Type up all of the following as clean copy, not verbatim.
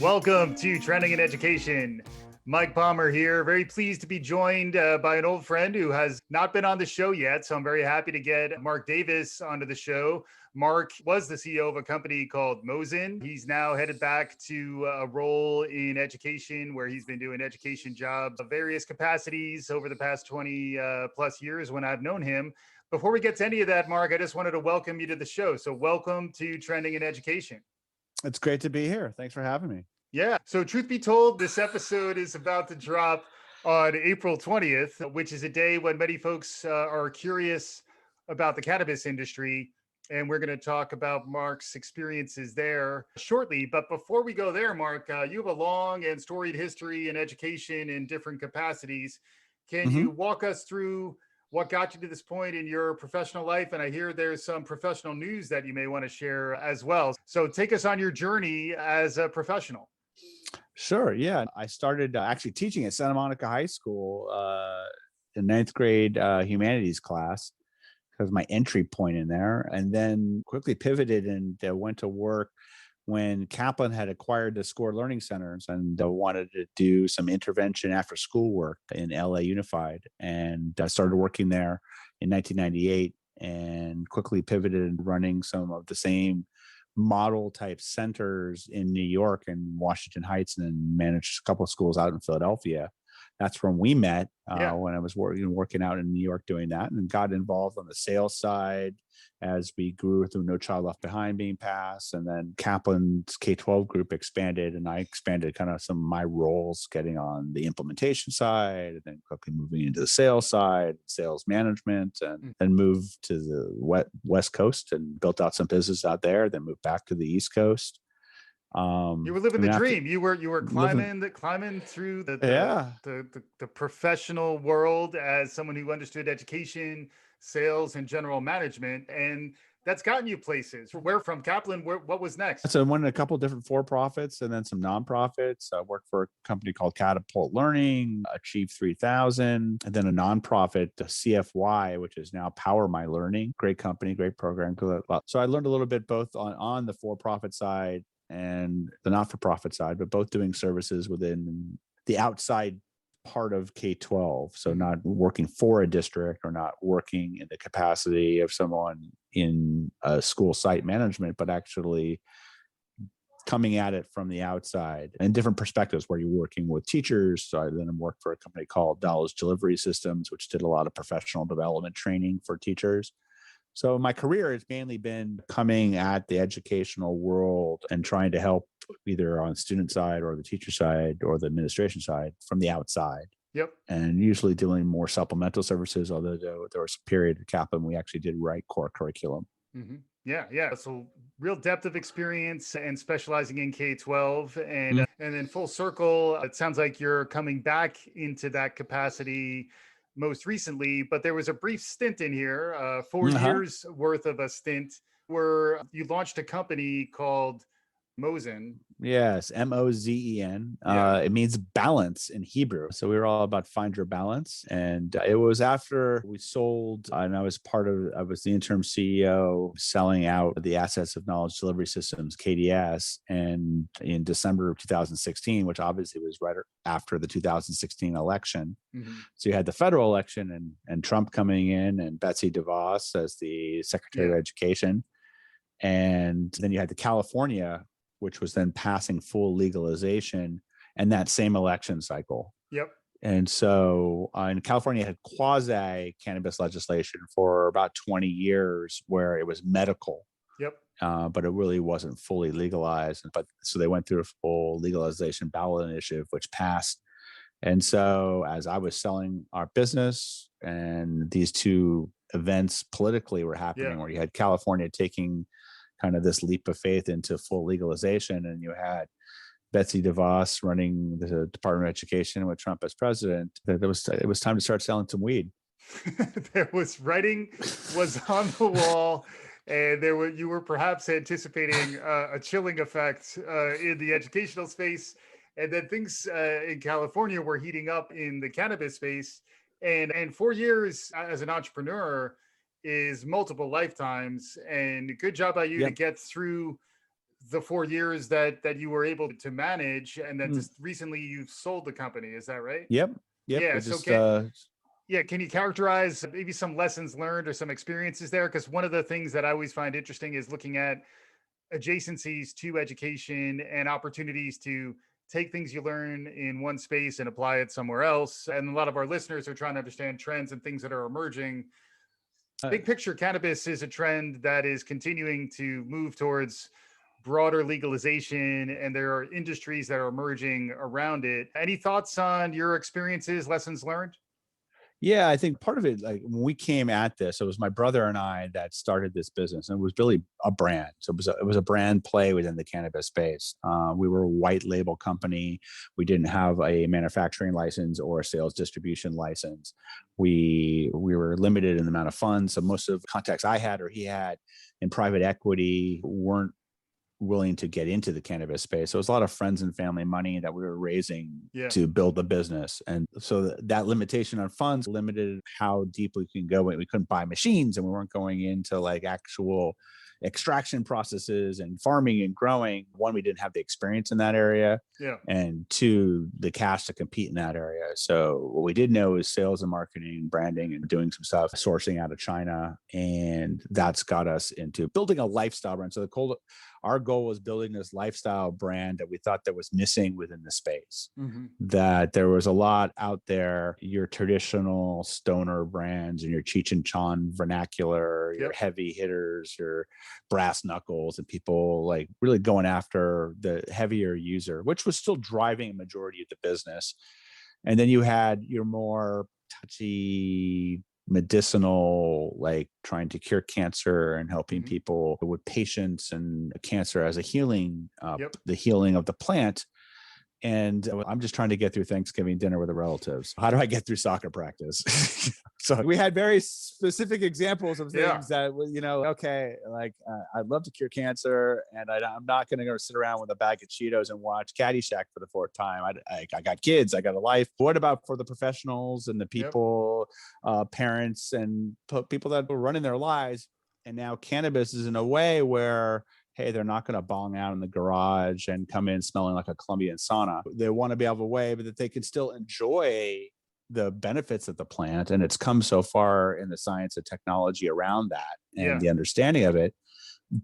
Welcome to Trending in Education. Mike Palmer here. Very pleased to be joined by an old friend who has not been on the show yet. So I'm very happy to get Mark Davis onto the show. Mark was the CEO of a company called Mozen. He's now headed back to a role in education where he's been doing education jobs of various capacities over the past 20 plus years when I've known him. Before we get to any of that, Mark, I just wanted to welcome you to the show. So welcome to Trending in Education. It's great to be here. Thanks for having me. Yeah. So truth be told, this episode is about to drop on April 20th, which is a day when many folks are curious about the cannabis industry. And we're going to talk about Mark's experiences there shortly. But before we go there, Mark, you have a long and storied history in education in different capacities. Can you walk us through what got you to this point in your professional life? And I hear there's some professional news that you may want to share as well. So take us on your journey as a professional. Sure. Yeah. I started actually teaching at Santa Monica High School in ninth grade humanities class because my entry point in there, and then quickly pivoted and went to work when Kaplan had acquired the SCORE Learning Centers and wanted to do some intervention after school work in LA Unified. And I started working there in 1998 and quickly pivoted running some of the same model type centers in New York and Washington Heights, and then managed a couple of schools out in Philadelphia. That's when we met when I was working out in New York doing that, and got involved on the sales side as we grew through No Child Left Behind being passed. And then Kaplan's K-12 group expanded, and I expanded kind of some of my roles, getting on the implementation side, and then quickly moving into the sales side, sales management, and then moved to the West Coast and built out some business out there, then moved back to the East Coast. You were living the dream. You were climbing through the professional world as someone who understood education, sales, and general management, and that's gotten you places. Where from Kaplan? What was next? So I went in a couple of different for-profits and then some nonprofits. I worked for a company called Catapult Learning, Achieve 3000, and then a nonprofit, CFY, which is now Power My Learning. Great company, great program. So I learned a little bit both on the for-profit side and the not-for-profit side, but both doing services within the outside part of K-12. So not working for a district or not working in the capacity of someone in a school site management, but actually coming at it from the outside and different perspectives where you're working with teachers. So I then worked for a company called Knowledge Delivery Systems, which did a lot of professional development training for teachers. So my career has mainly been coming at the educational world and trying to help either on student side or the teacher side or the administration side from the outside. Yep. And usually doing more supplemental services, although there was a period at Kaplan we actually did write core curriculum. Mm-hmm. Yeah. So real depth of experience and specializing in K-12 and then full circle. It sounds like you're coming back into that capacity most recently, but there was a brief stint in here, 4 years worth of a stint where you launched a company called Mozen. Yes, Mozen. It means balance in Hebrew. So we were all about find your balance. And it was after we sold, and I was the interim CEO selling out the assets of Knowledge Delivery Systems, KDS, and in December of 2016, which obviously was right after the 2016 election. So you had the federal election and Trump coming in and Betsy DeVos as the Secretary of Education. And then you had the California, which was then passing full legalization, and that same election cycle. Yep. And so in California had quasi cannabis legislation for about 20 years where it was medical. Yep. But it really wasn't fully legalized. But so they went through a full legalization ballot initiative, which passed. And so as I was selling our business, and these two events politically were happening, where you had California taking kind of this leap of faith into full legalization, and you had Betsy DeVos running the Department of Education with Trump as president, it was time to start selling some weed. There was writing was on the wall, and you were perhaps anticipating a chilling effect in the educational space, and then things in California were heating up in the cannabis space, and 4 years as an entrepreneur is multiple lifetimes, and good job by you to get through the 4 years that you were able to manage, and then Mm. just recently you sold the company. Is that right? Yep. Yep. Yeah. We So just can you characterize maybe some lessons learned or some experiences there? Because one of the things that I always find interesting is looking at adjacencies to education and opportunities to take things you learn in one space and apply it somewhere else. And a lot of our listeners are trying to understand trends and things that are emerging. uh, Big picture, cannabis is a trend that is continuing to move towards broader legalization, and there are industries that are emerging around it. Any thoughts on your experiences, lessons learned? Yeah, I think part of it, like when we came at this, it was my brother and I that started this business, and it was really a brand. So it was a brand play within the cannabis space. We were a white label company. We didn't have a manufacturing license or a sales distribution license. We were limited in the amount of funds. So most of the contacts I had or he had in private equity weren't willing to get into the cannabis space. So it was a lot of friends and family money that we were raising Yeah. to build the business. And so that limitation on funds limited how deep we can go. We couldn't buy machines, and we weren't going into like actual extraction processes and farming and growing. One, we didn't have the experience in that area. Yeah. And two, the cash to compete in that area. So what we did know is sales and marketing, branding, and doing some stuff, sourcing out of China. And that's got us into building a lifestyle brand. So our goal was building this lifestyle brand that we thought that was missing within the space. Mm-hmm. That there was a lot out there, your traditional stoner brands and your Cheech and Chong vernacular, your heavy hitters, your brass knuckles, and people like really going after the heavier user, which was still driving a majority of the business. And then you had your more touchy medicinal, like trying to cure cancer and helping people with patients and cancer as a healing, the healing of the plant. And I'm just trying to get through Thanksgiving dinner with the relatives. How do I get through soccer practice? So we had very specific examples of things that, okay, like I'd love to cure cancer, and I'm not going to go sit around with a bag of Cheetos and watch Caddyshack for the fourth time. I got kids, I got a life. What about for the professionals and the people, parents and people that were running their lives? And now cannabis is in a way where, hey, they're not going to bong out in the garage and come in smelling like a Colombian sauna. They want to be able to way, but that they can still enjoy the benefits of the plant. And it's come so far in the science and technology around that and the understanding of it.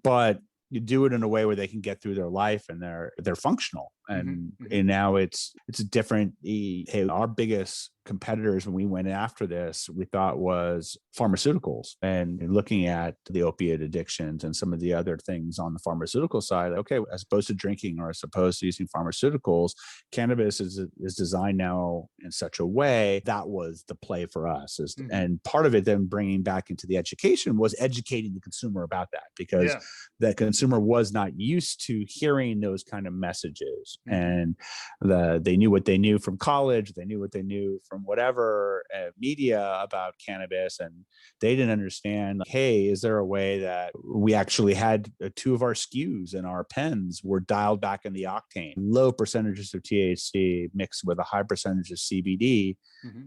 But you do it in a way where they can get through their life and they're functional. And now it's a different. Hey, our biggest competitors when we went after this, we thought was pharmaceuticals, and looking at the opiate addictions and some of the other things on the pharmaceutical side. Okay, as opposed to drinking or as opposed to using pharmaceuticals, cannabis is designed now in such a way that was the play for us. And part of it then bringing back into the education was educating the consumer about that, because the consumer was not used to hearing those kind of messages. And they knew what they knew from college, they knew what they knew from whatever media about cannabis, and they didn't understand, like, hey, is there a way that we actually had two of our SKUs in our pens were dialed back in the octane, low percentages of THC mixed with a high percentage of CBD,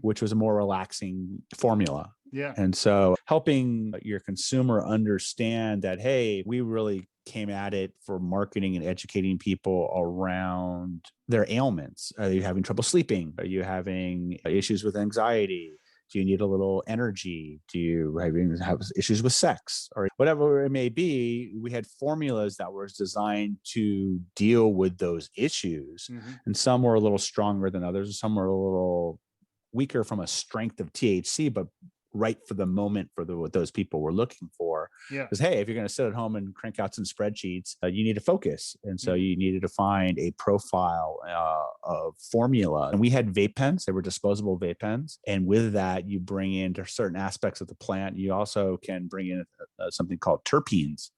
which was a more relaxing formula. And so helping your consumer understand that, hey, we really came at it for marketing and educating people around their ailments. Are you having trouble sleeping? Are you having issues with anxiety? Do you need a little energy? Do you have issues with sex or whatever it may be? We had formulas that were designed to deal with those issues. And some were a little stronger than others. Some were a little weaker from a strength of THC, but right for the moment for what those people were looking for. Because, hey, if you're going to sit at home and crank out some spreadsheets, you need to focus. And so you needed to find a profile of formula. And we had vape pens. They were disposable vape pens. And with that, you bring in certain aspects of the plant. You also can bring in something called terpenes.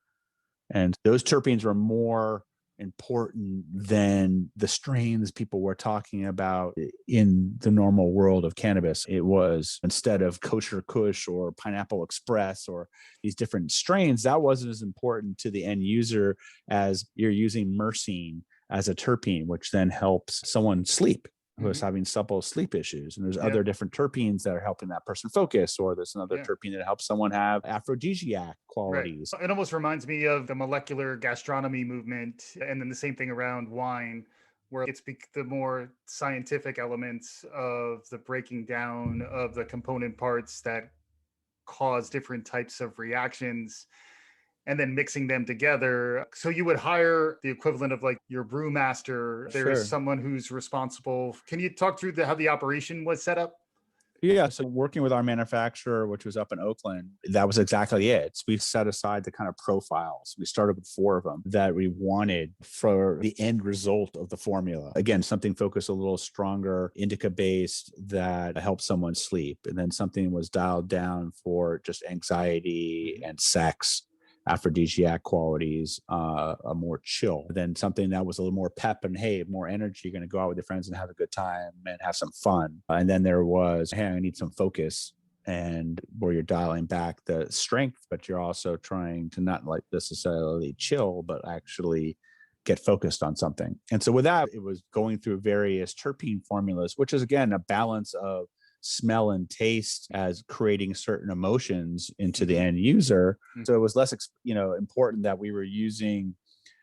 And those terpenes were more important than the strains people were talking about in the normal world of cannabis. It was, instead of kosher kush or pineapple express or these different strains, that wasn't as important to the end user as you're using myrcene as a terpene, which then helps someone sleep. who is Mhm. having supple sleep issues. And there's Yeah. other different terpenes that are helping that person focus, or there's another Yeah. terpene that helps someone have aphrodisiac Right. qualities. It almost reminds me of the molecular gastronomy movement, and then the same thing around wine, where the more scientific elements of the breaking down of the component parts that cause different types of reactions and then mixing them together. So you would hire the equivalent of like your brewmaster. There is Sure. someone who's responsible. Can you talk through how the operation was set up? Yeah. So working with our manufacturer, which was up in Oakland, that was exactly it. So we set aside the kind of profiles. We started with 4 of them that we wanted for the end result of the formula. Again, something focused a little stronger, indica based, that helped someone sleep. And then something was dialed down for just anxiety Mhm. and sex, aphrodisiac qualities, a more chill. Then something that was a little more pep and, hey, more energy. You're going to go out with your friends and have a good time and have some fun. And then there was, hey, I need some focus, and where you're dialing back the strength, but you're also trying to not like necessarily chill, but actually get focused on something. And so with that, it was going through various terpene formulas, which is again a balance of smell and taste as creating certain emotions into the Mhm. end user. Mhm. So it was less, important that we were using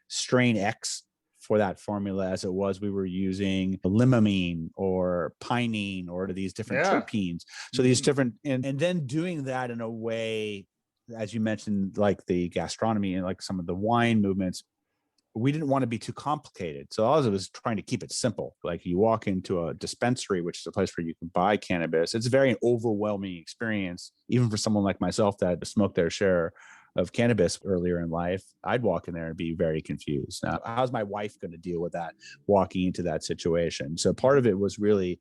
strain X for that formula as it was we were using limonene or pinene or these different Yeah. terpenes. So these Mhm. different, and then doing that in a way, as you mentioned, like the gastronomy and like some of the wine movements, we didn't want to be too complicated. So I was trying to keep it simple. Like you walk into a dispensary, which is a place where you can buy cannabis. It's a very overwhelming experience, even for someone like myself that smoked their share of cannabis earlier in life. I'd walk in there and be very confused. Now, how's my wife going to deal with that walking into that situation? So part of Mhm. it was really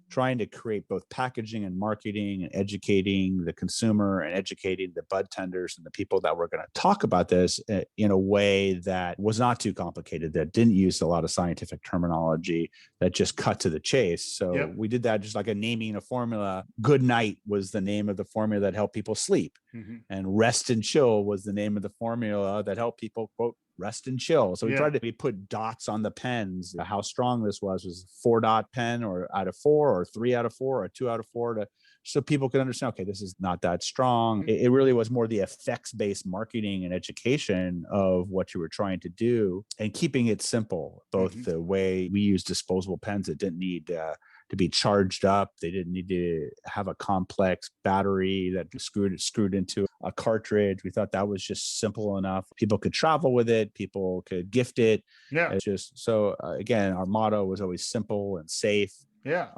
trying to create both packaging and marketing and educating the consumer and educating the bud tenders and the people that were going to talk about this in a way that was not too complicated, that didn't use a lot of scientific terminology, that just cut to the chase. So Yep. we did that just like a naming a formula. Good night was the name of the formula that helped people sleep. Mhm. And rest and chill was the name of the formula that helped people, quote, rest and chill. So Yeah. we put dots on the pens. How strong this was 4 dot pen or out of 4 or 3 out of 4 or 2 out of 4 so people could understand, okay, this is not that strong. Mhm. It really was more the effects based marketing and education of what you were trying to do and keeping it simple, both Mhm. the way we use disposable pens that didn't need to be charged up. They didn't need to have a complex battery that screwed into a cartridge. We thought that was just simple enough. People could travel with it. People could gift it. Yeah. It's just so again, our motto was always simple and safe, Yeah.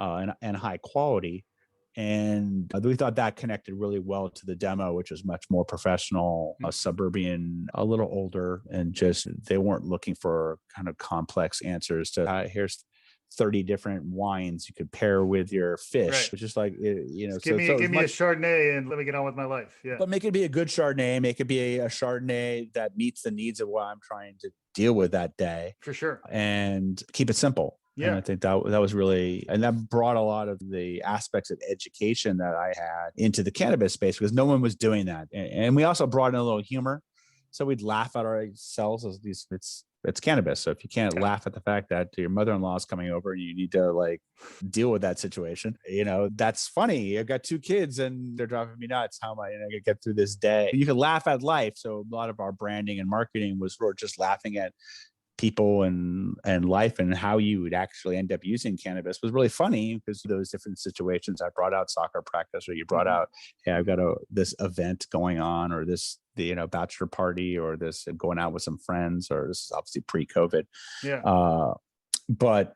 and high quality. And we thought that connected really well to the demo, which was much more professional, Mhm. suburban, a little older, and just they weren't looking for kind of complex answers to here's 30 different wines you could pair with your fish. Right. It's just like, Just so it give was me a much, Chardonnay and let me get on with my life. Yeah. but make it be a good Chardonnay, make it be a Chardonnay that meets the needs of what I'm trying to deal with that day, For sure. and keep it simple. And Yeah. I think that was really, and that brought a lot of the aspects of education that I had into the cannabis space because no one was doing that. And we also brought in a little humor. So we'd laugh at ourselves as these, it's cannabis. So if you can't Yeah. laugh at the fact that your mother-in-law is coming over and you need to like deal with that situation, that's funny. I've got 2 kids and they're driving me nuts. How am I going to get through this day? You can laugh at life. So a lot of our branding and marketing was sort of just laughing at people and life and how you would actually end up using cannabis was really funny because those different situations. I brought out soccer practice, or you brought Mhm. out, hey, I've got Mhm. this event going on, or this bachelor party, or this going out with some friends, or this is obviously pre-COVID. Yeah. uh but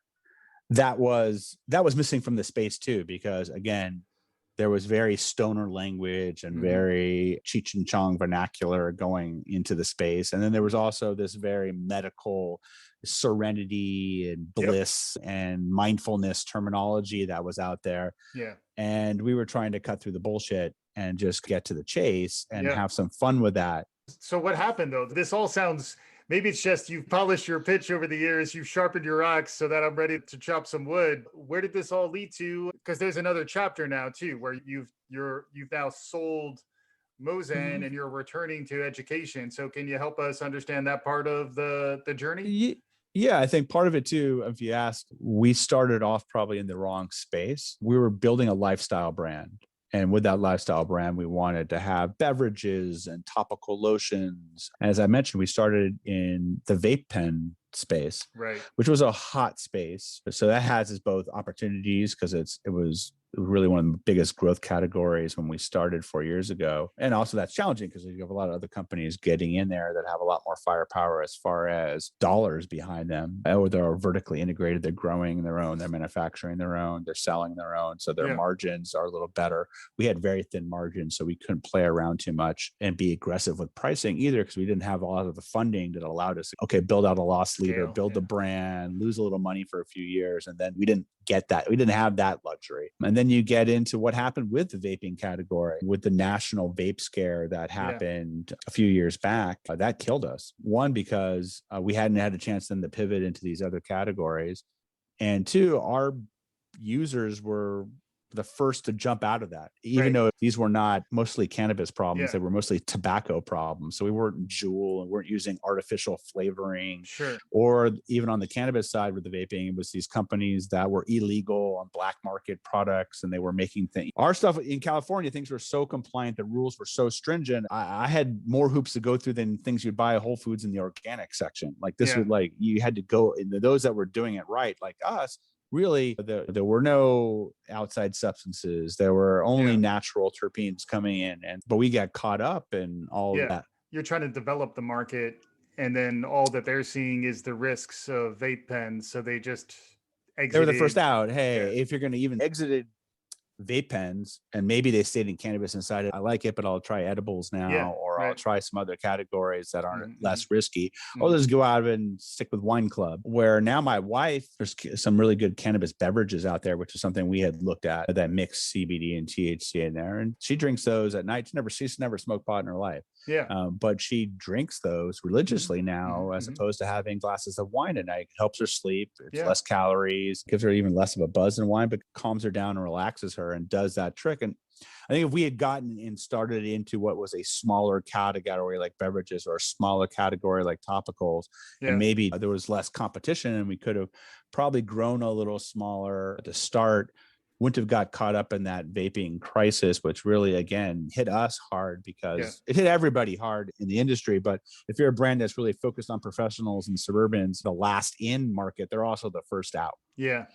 that was missing from the space too, because again, there was very stoner language and Mhm. very Cheech and Chong vernacular going into the space. And then there was also this very medical serenity and Yep. bliss and mindfulness terminology that was out there. Yeah. And we were trying to cut through the bullshit and just get to the chase and Yeah. have some fun with that. So what happened though? This all sounds, maybe it's just you've polished your pitch over the years, you've sharpened your axe so that I'm ready to chop some wood. Where did this all lead to? Because there's another chapter now too, where you've now sold Mozen and you're returning to education. So can you help us understand that part of the journey? Yeah, I think part of it too, if you ask, we started off probably in the wrong space. We were building a lifestyle brand. And with that lifestyle brand, we wanted to have beverages and topical lotions. As I mentioned, we started in the vape pen space, Right. which was a hot space. So that has its both opportunities because it was really one of the biggest growth categories when we started 4 years ago. And also that's challenging because you have a lot of other companies getting in there that have a lot more firepower as far as dollars behind them, or they're vertically integrated, they're growing their own, they're manufacturing their own, they're selling their own. So their Yeah. margins are a little better. We had very thin margins, so we couldn't play around too much and be aggressive with pricing either because we didn't have a lot of the funding that allowed us, okay, build out a loss leader, Scale. build the Yeah. brand, lose a little money for a few years. And then we didn't get that. We didn't have that luxury. And then you get into what happened with the vaping category, with the national vape scare that Yeah. happened a few years back. That killed us. One, because we hadn't had a chance then to pivot into these other categories. And two, our users were the first to jump out of that, even Right. though these were not mostly cannabis problems, Yeah. they were mostly tobacco problems. So we weren't Juul and weren't using artificial flavoring, Sure. or even on the cannabis side with the vaping, it was these companies that were illegal on black market products and they were making things. Our stuff in California, things were so compliant, the rules were so stringent. I had more hoops to go through than things you'd buy at Whole Foods in the organic section. Like this Yeah. was like, you had to go, and those that were doing it right, like us, really there were no outside substances, there were only Yeah. natural terpenes coming in, and but we got caught up in all of Yeah. that. You're trying to develop the market, and then all that they're seeing is the risks of vape pens. So they just They were the first exited. out. Yeah. Hey, if you're going to even exited vape pens and maybe they stayed in cannabis inside it, I like it, but I'll try edibles Yeah. now, or I'll Right. try some other categories that aren't Mm-hmm. less risky. I'll Mm-hmm. just go out and stick with wine club, where now my wife, there's some really good cannabis beverages out there, which is something we had looked at that mix CBD and THC in there, and she drinks those at night. She's never smoked pot in her life, Yeah. but she drinks those religiously now, as Mm-hmm. opposed to having glasses of wine at night. It helps her sleep. It's Yeah. less calories, gives her even less of a buzz than wine, but calms her down and relaxes her and does that trick. And I think if we had gotten and started into what was a smaller category like beverages, or a smaller category like topicals, and Yeah. maybe there was less competition and we could have probably grown a little smaller to start, wouldn't have got caught up in that vaping crisis, which really, again, hit us hard because Yeah. it hit everybody hard in the industry. But if you're a brand that's really focused on professionals and suburbans, the last in market, they're also the first out. Yeah.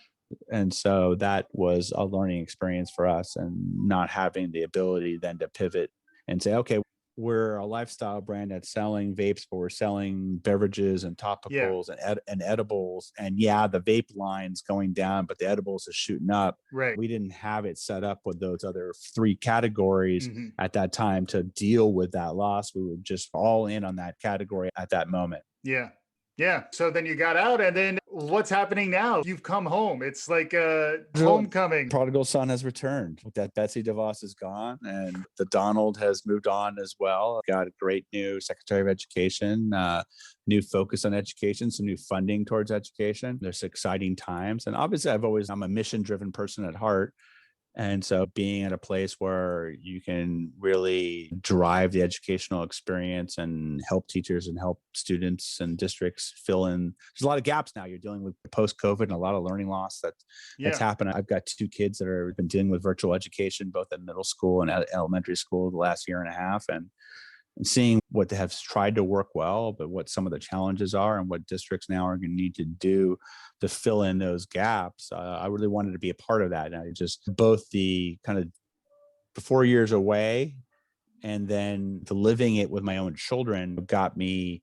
And so that was a learning experience for us, and not having the ability then to pivot and say, okay, we're a lifestyle brand that's selling vapes, but we're selling beverages and Yeah. topicals and edibles. And yeah, the vape line's going down, but the edibles is shooting up. Right. We didn't have it set up with those other three categories Mm-hmm. at that time to deal with that loss. We were just all in on that category at that moment. Yeah. Yeah. So then you got out, and then what's happening now? You've come home. It's like a homecoming. Prodigal son has returned. That Betsy DeVos is gone, and the Donald has moved on as well. Got a great new Secretary of Education, new focus on education, some new funding towards education. There's exciting times, and obviously, I'm a mission-driven person at heart. And so being at a place where you can really drive the educational experience and help teachers and help students and districts fill in. There's a lot of gaps now. You're dealing with post-COVID and a lot of learning loss that's Yeah. happened. I've got two kids that have been dealing with virtual education, both in middle school and elementary school the last year and a half. And seeing what they have tried to work well, but what some of the challenges are and what districts now are going to need to do to fill in those gaps. I really wanted to be a part of that. And I just, both the kind of the 4 years away and then the living it with my own children got me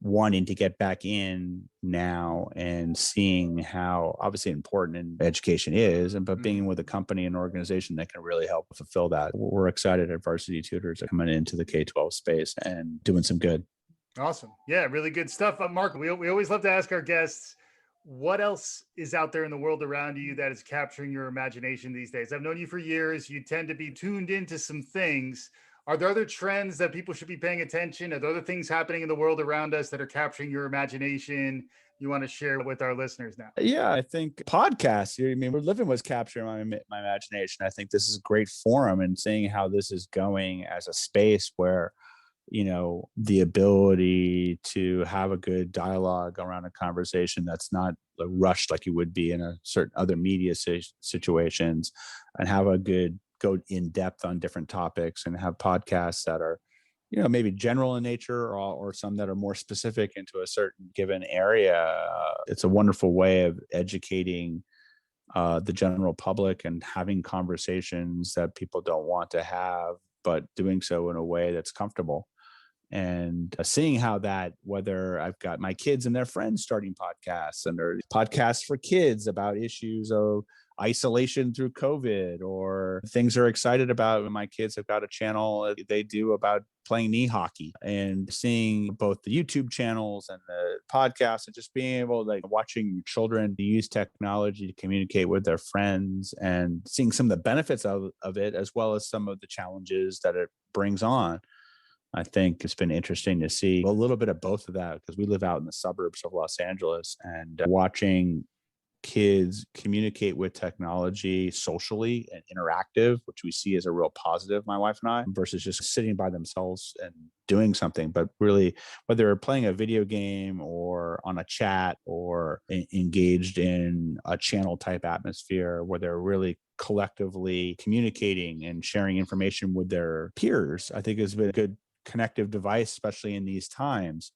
wanting to get back in now and seeing how obviously important education is, and but being with a company and organization that can really help fulfill that. We're excited at Varsity Tutors coming into the K-12 space and doing some good. Awesome. Yeah, really good stuff. Mark, we always love to ask our guests, what else is out there in the world around you that is capturing your imagination these days? I've known you for years. You tend to be tuned into some things. Are there other trends that people should be paying attention? Are there other things happening in the world around us that are capturing your imagination you want to share with our listeners now? Yeah, I think podcasts. I mean, we're living was capturing my imagination. I think this is a great forum, and seeing how this is going as a space where the ability to have a good dialogue around a conversation that's not rushed like you would be in a certain other media situations, and have a good go in depth on different topics, and have podcasts that are maybe general in nature, or some that are more specific into a certain given area. It's a wonderful way of educating the general public and having conversations that people don't want to have, but doing so in a way that's comfortable. And seeing how that, whether I've got my kids and their friends starting podcasts, and there are podcasts for kids about issues of isolation through COVID, or things they're excited about. My kids have got a channel they do about playing knee hockey, and seeing both the YouTube channels and the podcasts, and just being able to watching children use technology to communicate with their friends, and seeing some of the benefits of it, as well as some of the challenges that it brings on. I think it's been interesting to see a little bit of both of that, because we live out in the suburbs of Los Angeles, and watching kids communicate with technology socially and interactive, which we see as a real positive, my wife and I, versus just sitting by themselves and doing something. But really, whether they're playing a video game or on a chat, or engaged in a channel type atmosphere where they're really collectively communicating and sharing information with their peers, I think has been a good connective device, especially in these times.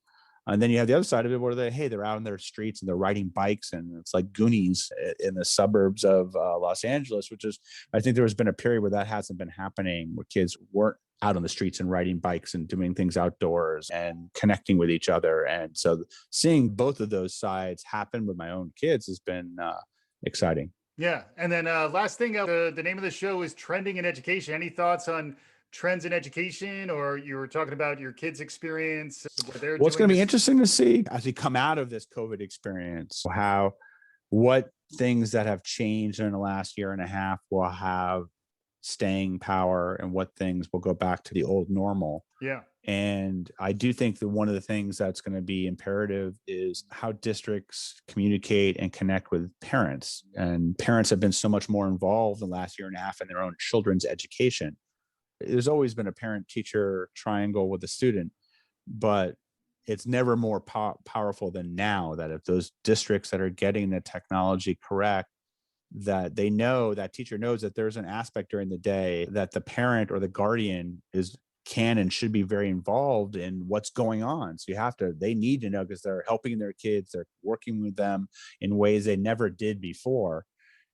And then you have the other side of it where they're out in their streets and they're riding bikes, and it's like Goonies in the suburbs of Los Angeles, which is, I think there has been a period where that hasn't been happening, where kids weren't out on the streets and riding bikes and doing things outdoors and connecting with each other. And so seeing both of those sides happen with my own kids has been exciting. Yeah. And then last thing, the name of the show is Trending in Education. Any thoughts on trends in education, or you were talking about your kids' experience, what they're Well, it's doing going to be this? interesting to see as we come out of this COVID experience, what things that have changed in the last year and a half will have staying power, and what things will go back to the old normal. Yeah. And I do think that one of the things that's going to be imperative is how districts communicate and connect with parents. And parents have been so much more involved in the last year and a half in their own children's education. There's always been a parent teacher triangle with a student, but it's never more powerful than now, that if those districts that are getting the technology correct, that they know, that teacher knows that there's an aspect during the day that the parent or the guardian can and should be very involved in what's going on. So they need to know, because they're helping their kids, they're working with them in ways they never did before.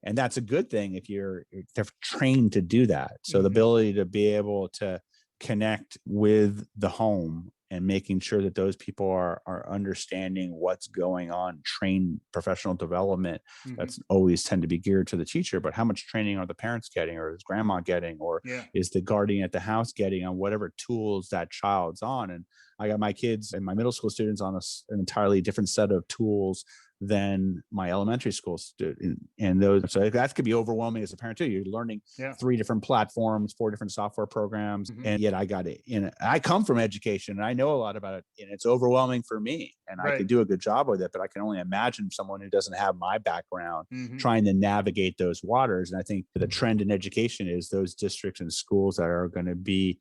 And that's a good thing if they're trained to do that. So the ability to be able to connect with the home, and making sure that those people are understanding what's going on, train professional development, that's always tend to be geared to the teacher, but how much training are the parents getting, or is grandma getting, or is the guardian at the house getting on whatever tools that child's on. And I got my kids and my middle school students on an entirely different set of tools than my elementary school student. And so that could be overwhelming as a parent too. You're learning 3 different platforms, 4 different software programs, and yet I got it. I come from education and I know a lot about it, and it's overwhelming for me, and I can do a good job with it, but I can only imagine someone who doesn't have my background trying to navigate those waters. And I think the trend in education is those districts and schools that are going to be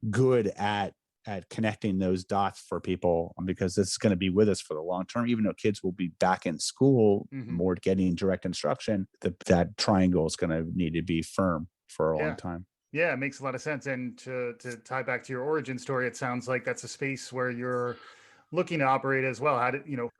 good at connecting those dots for people, because this is going to be with us for the long term. Even though kids will be back in school, more getting direct instruction, that triangle is going to need to be firm for a long time. Yeah, it makes a lot of sense. And to tie back to your origin story, it sounds like that's a space where you're looking to operate as well.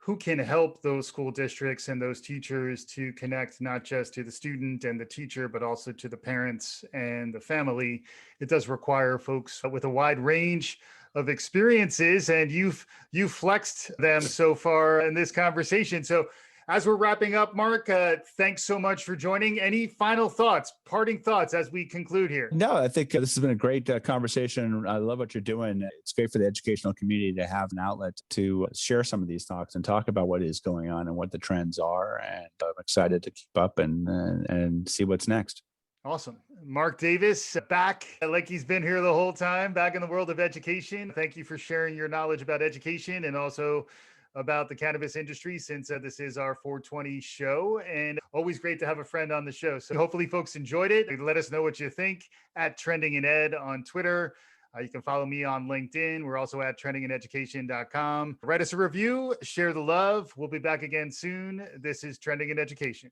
Who can help those school districts and those teachers to connect not just to the student and the teacher, but also to the parents and the family. It does require folks with a wide range of experiences, and you've flexed them so far in this conversation. So as we're wrapping up, Mark, thanks so much for joining. Any final thoughts, parting thoughts as we conclude here? No, I think this has been a great conversation. I love what you're doing. It's great for the educational community to have an outlet to share some of these thoughts and talk about what is going on and what the trends are. And I'm excited to keep up and see what's next. Awesome. Mark Davis, back like he's been here the whole time, back in the world of education. Thank you for sharing your knowledge about education and also about the cannabis industry, since this is our 420 show, and always great to have a friend on the show. So hopefully folks enjoyed it. Let us know what you think at Trending in Ed on Twitter. You can follow me on LinkedIn. We're also at trendingineducation.com. Write us a review, share the love. We'll be back again soon. This is Trending in Education.